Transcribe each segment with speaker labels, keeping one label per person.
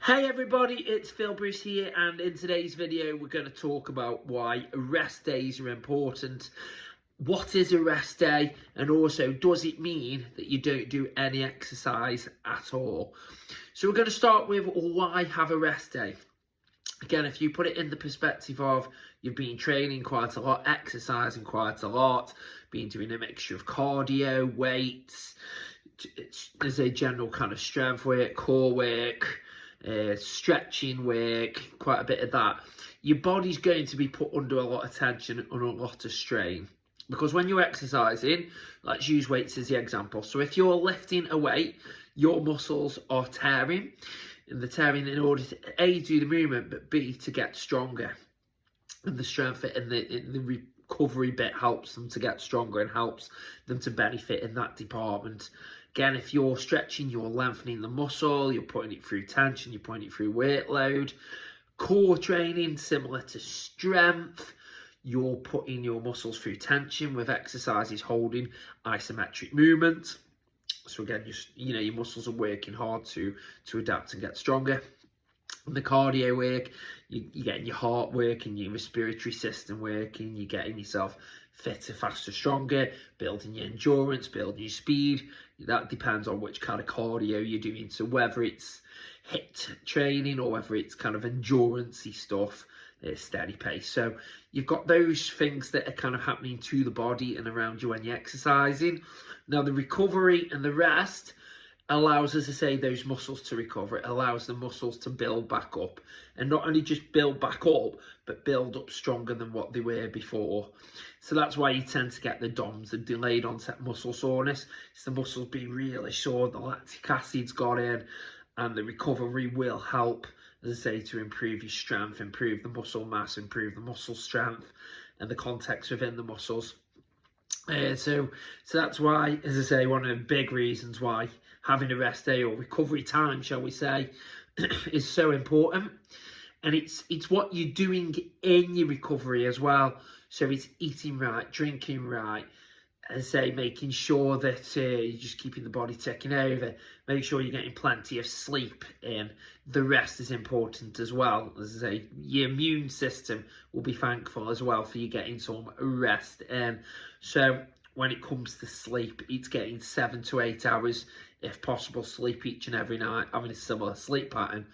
Speaker 1: Hey everybody, it's Phil Bruce here, and in today's video we're going to talk about why rest days are important. What is a rest day, and also does it mean that you don't do any exercise at all? So we're going to start with why have a rest day. Again, if you put it in the perspective of you've been training quite a lot, exercising quite a lot, been doing a mixture of cardio, weights, there's a general kind of strength work, core work, stretching work, quite a bit of that, your body's going to be put under a lot of tension and a lot of strain. Because when you're exercising, let's use weights as the example. So if you're lifting a weight, your muscles are tearing. And they're tearing in order to A, do the movement, but B, to get stronger. And the strength and the recovery bit helps them to get stronger and helps them to benefit in that department. Again, if you're stretching, you're lengthening the muscle, you're putting it through tension, you're putting it through weight load. Core training, similar to strength, you're putting your muscles through tension with exercises holding isometric movement. So again, your muscles are working hard to adapt and get stronger. And the cardio work, you're getting your heart working, your respiratory system working, you're getting yourself fitter, faster, stronger, building your endurance, building your speed. That depends on which kind of cardio you're doing. So whether it's HIIT training or whether it's kind of endurance-y stuff, steady pace. So you've got those things that are kind of happening to the body and around you when you're exercising. Now the recovery and the rest allows, as I say, those muscles to recover. It allows the muscles to build back up, and not only just build back up, but build up stronger than what they were before. So that's why you tend to get the DOMS, the delayed onset muscle soreness. It's the muscles being really sore, the lactic acid's got in, and the recovery will help, as I say, to improve your strength, improve the muscle mass, improve the muscle strength, and the context within the muscles. So that's why, as I say, one of the big reasons why having a rest day, or recovery time, shall we say, is so important. And it's what you're doing in your recovery as well. So it's eating right, drinking right, as I say, making sure that you're just keeping the body ticking over. Make sure you're getting plenty of sleep in. The rest is important as well. As I say, your immune system will be thankful as well for you getting some rest in. So when it comes to sleep, it's getting 7 to 8 hours, if possible, sleep each and every night, having a similar sleep pattern.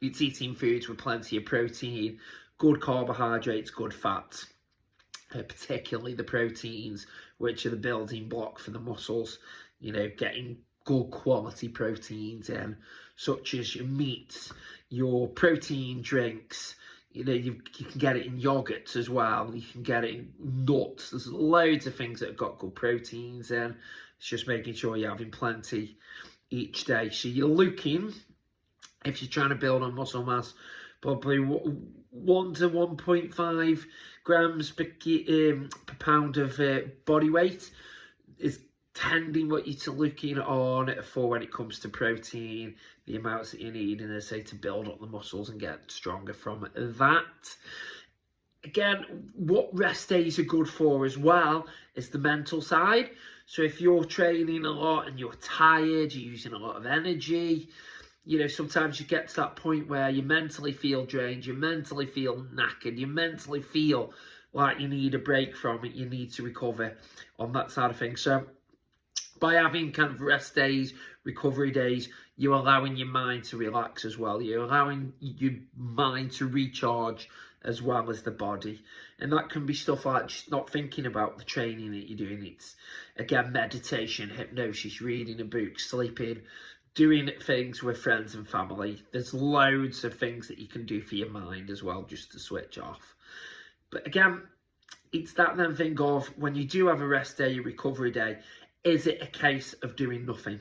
Speaker 1: It's eating foods with plenty of protein, good carbohydrates, good fats, particularly the proteins, which are the building block for the muscles. Getting good quality proteins in, such as your meats, your protein drinks. You can get it in yogurts as well. You can get it in nuts. There's loads of things that have got good proteins in. It's just making sure you're having plenty each day. So you're looking, if you're trying to build on muscle mass, probably 1 to 1.5 grams per pound of body weight is tending what you're looking on for when it comes to protein, the amounts that you need, and as I say, to build up the muscles and get stronger from that. Again, what rest days are good for as well is the mental side. So if you're training a lot and you're tired, you're using a lot of energy, sometimes you get to that point where you mentally feel drained, you mentally feel knackered, you mentally feel like you need a break from it, you need to recover on that side of things. So by having kind of rest days, recovery days, you're allowing your mind to relax as well. You're allowing your mind to recharge as well as the body. And that can be stuff like just not thinking about the training that you're doing. It's, again, meditation, hypnosis, reading a book, sleeping, doing things with friends and family. There's loads of things that you can do for your mind as well, just to switch off. But again, it's that then thing of, when you do have a rest day, your recovery day, is it a case of doing nothing?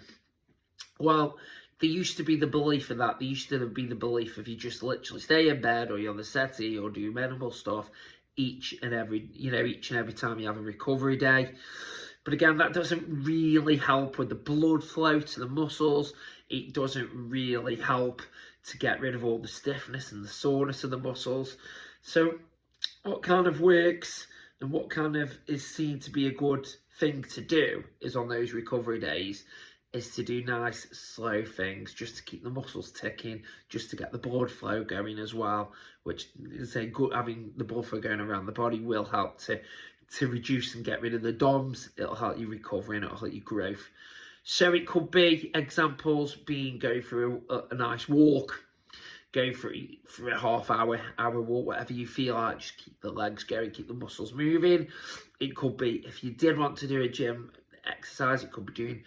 Speaker 1: Well, there used to be the belief of that. There used to be the belief if you just literally stay in bed, or you're on the settee, or do minimal stuff each and every time you have a recovery day. But again, that doesn't really help with the blood flow to the muscles. It doesn't really help to get rid of all the stiffness and the soreness of the muscles. So what kind of works and what kind of is seen to be a good thing to do is, on those recovery days, is to do nice slow things just to keep the muscles ticking, just to get the blood flow going as well, which is a good, having the blood flow going around the body will help to reduce and get rid of the DOMS. It'll help you recover and it'll help you growth. So it could be examples being go for a nice walk, go for a half hour walk, whatever you feel like. Just keep the legs going, keep the muscles moving. It could be, if you did want to do a gym exercise, it could be doing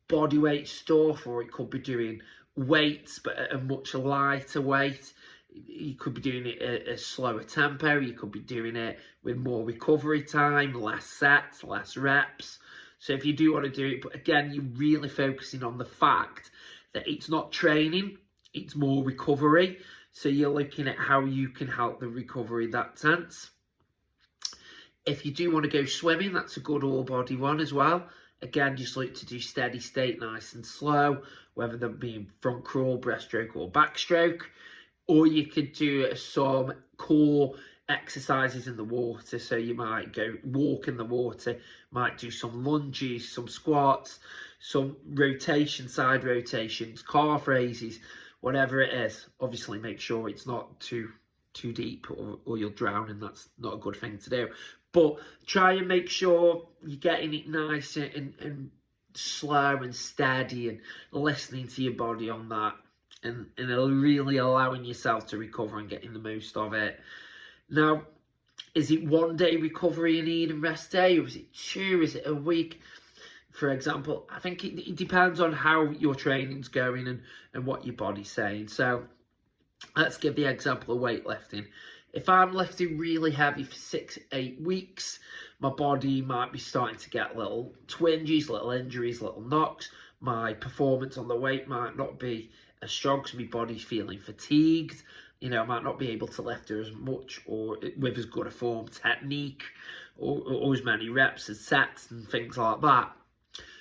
Speaker 1: body weight stuff, or it could be doing weights but at a much lighter weight. You could be doing it at a slower tempo. You could be doing it with more recovery time, less sets, less reps. So if you do want to do it, but again, you're really focusing on the fact that it's not training, it's more recovery. So you're looking at how you can help the recovery in that sense. If you do want to go swimming, that's a good all body one as well. Again, just like to do steady state, nice and slow, whether that be front crawl, breaststroke or backstroke. Or you could do some core exercises in the water. So you might go walk in the water, might do some lunges, some squats, some rotation, side rotations, calf raises, whatever it is. Obviously make sure it's not too deep or you'll drown, and that's not a good thing to do. But try and make sure you're getting it nice and slow and steady, and listening to your body on that, and really allowing yourself to recover and getting the most of it. Now, is it 1 day recovery you need and rest day, or is it 2? Is it a week? For example, I think it depends on how your training's going and what your body's saying. So let's give the example of weightlifting. If I'm lifting really heavy for 6-8 weeks, my body might be starting to get little twinges, little injuries, little knocks. My performance on the weight might not be as strong because my body's feeling fatigued. You know, I might not be able to lift as much or with as good a form technique or as many reps as sets and things like that.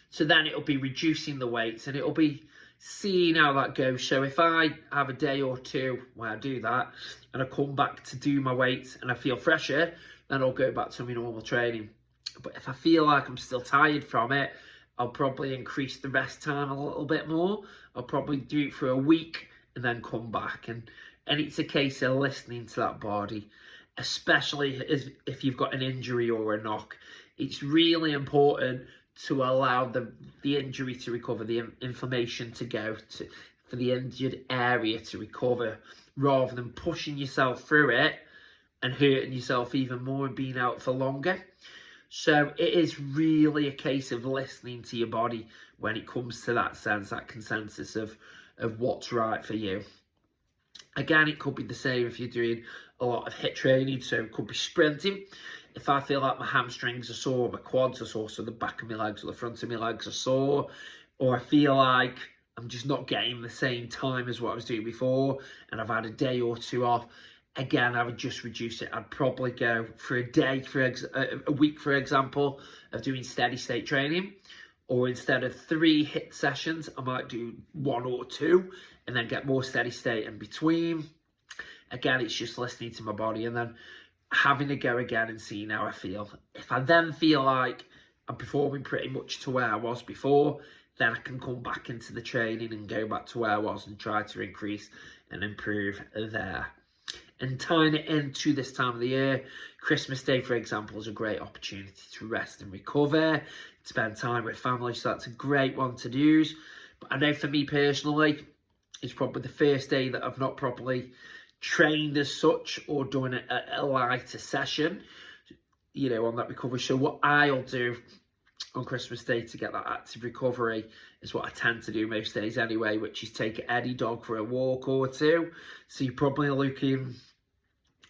Speaker 1: So then it'll be reducing the weights and it'll be seeing how that goes. So if I have a day or two where I do that and I come back to do my weights and I feel fresher, then I'll go back to my normal training. But if I feel like I'm still tired from it, I'll probably increase the rest time a little bit more. I'll probably do it for a week and then come back. And it's a case of listening to that body, especially if you've got an injury or a knock. It's really important to allow the injury to recover, the inflammation to go, for the injured area to recover, rather than pushing yourself through it and hurting yourself even more and being out for longer. So it is really a case of listening to your body when it comes to that sense, that consensus of what's right for you. Again, it could be the same if you're doing a lot of HIIT training, so it could be sprinting. If I feel like my hamstrings are sore, my quads are sore, so the back of my legs or the front of my legs are sore, or I feel like I'm just not getting the same time as what I was doing before, and I've had a day or two off, again, I would just reduce it. I'd probably go for a day, a week, for example, of doing steady state training, or instead of 3 HIIT sessions, I might do 1 or 2, and then get more steady state in between. Again, it's just listening to my body and then having a go again and seeing how I feel. If I then feel like I'm performing pretty much to where I was before, then I can come back into the training and go back to where I was and try to increase and improve there. And tying it into this time of the year, Christmas Day, for example, is a great opportunity to rest and recover, spend time with family, so that's a great one to use. But I know for me personally, it's probably the first day that I've not properly trained as such or done a lighter session, you know, on that recovery. So what I'll do on Christmas Day to get that active recovery is what I tend to do most days anyway, which is take Eddie dog for a walk or 2. So you're probably looking,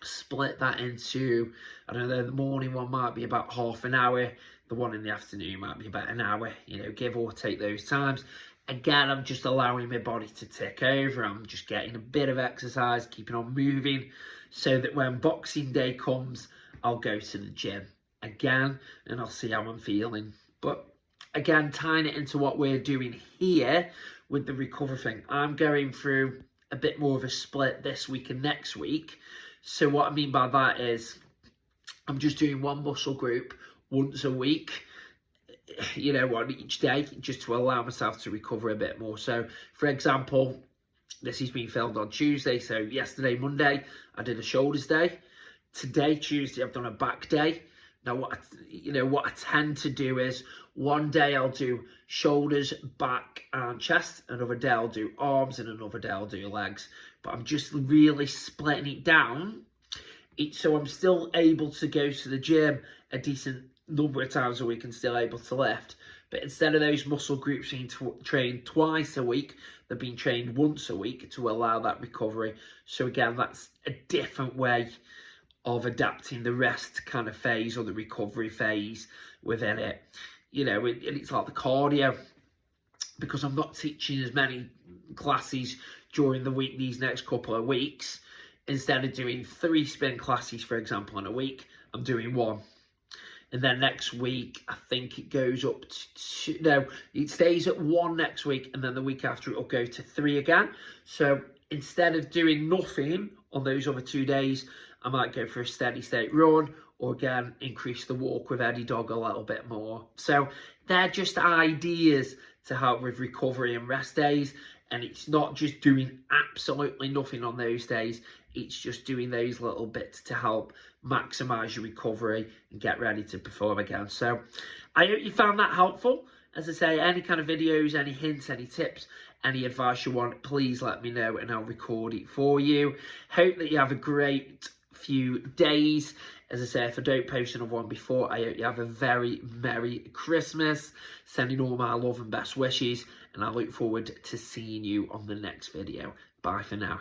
Speaker 1: split that into, I don't know, the morning one might be about half an hour, the one in the afternoon might be about an hour, you know, give or take those times. Again, I'm just allowing my body to tick over. I'm just getting a bit of exercise, keeping on moving, so that when Boxing Day comes, I'll go to the gym again and I'll see how I'm feeling. But again, tying it into what we're doing here with the recovery thing, I'm going through a bit more of a split this week and next week. So what I mean by that is I'm just doing one muscle group once a week. you know, on each day, just to allow myself to recover a bit more. So, for example, this has been filmed on Tuesday. So yesterday, Monday, I did a shoulders day. Today, Tuesday, I've done a back day. Now, what I tend to do is one day I'll do shoulders, back, and chest. Another day I'll do arms, and another day I'll do legs. But I'm just really splitting it down, so I'm still able to go to the gym a decent number of times a week and still able to lift. But instead of those muscle groups being trained twice a week, they're being trained once a week to allow that recovery. So again, that's a different way of adapting the rest kind of phase or the recovery phase within it. You know, it's like the cardio, because I'm not teaching as many classes during the week these next couple of weeks. Instead of doing 3 spin classes, for example, in a week, I'm doing 1. And then next week, I think it goes up to, no, it stays at 1 next week, and then the week after it'll go to 3 again. So instead of doing nothing on those other 2 days, I might go for a steady state run, or again, increase the walk with Eddie Dog a little bit more. So they're just ideas to help with recovery and rest days. And it's not just doing absolutely nothing on those days. It's just doing those little bits to help maximize your recovery and get ready to perform again. So I hope you found that helpful. As I say, any kind of videos, any hints, any tips, any advice you want, please let me know and I'll record it for you. Hope that you have a great few days. As I say, if I don't post another one before, I hope you have a very Merry Christmas. Sending all my love and best wishes, and I look forward to seeing you on the next video. Bye for now.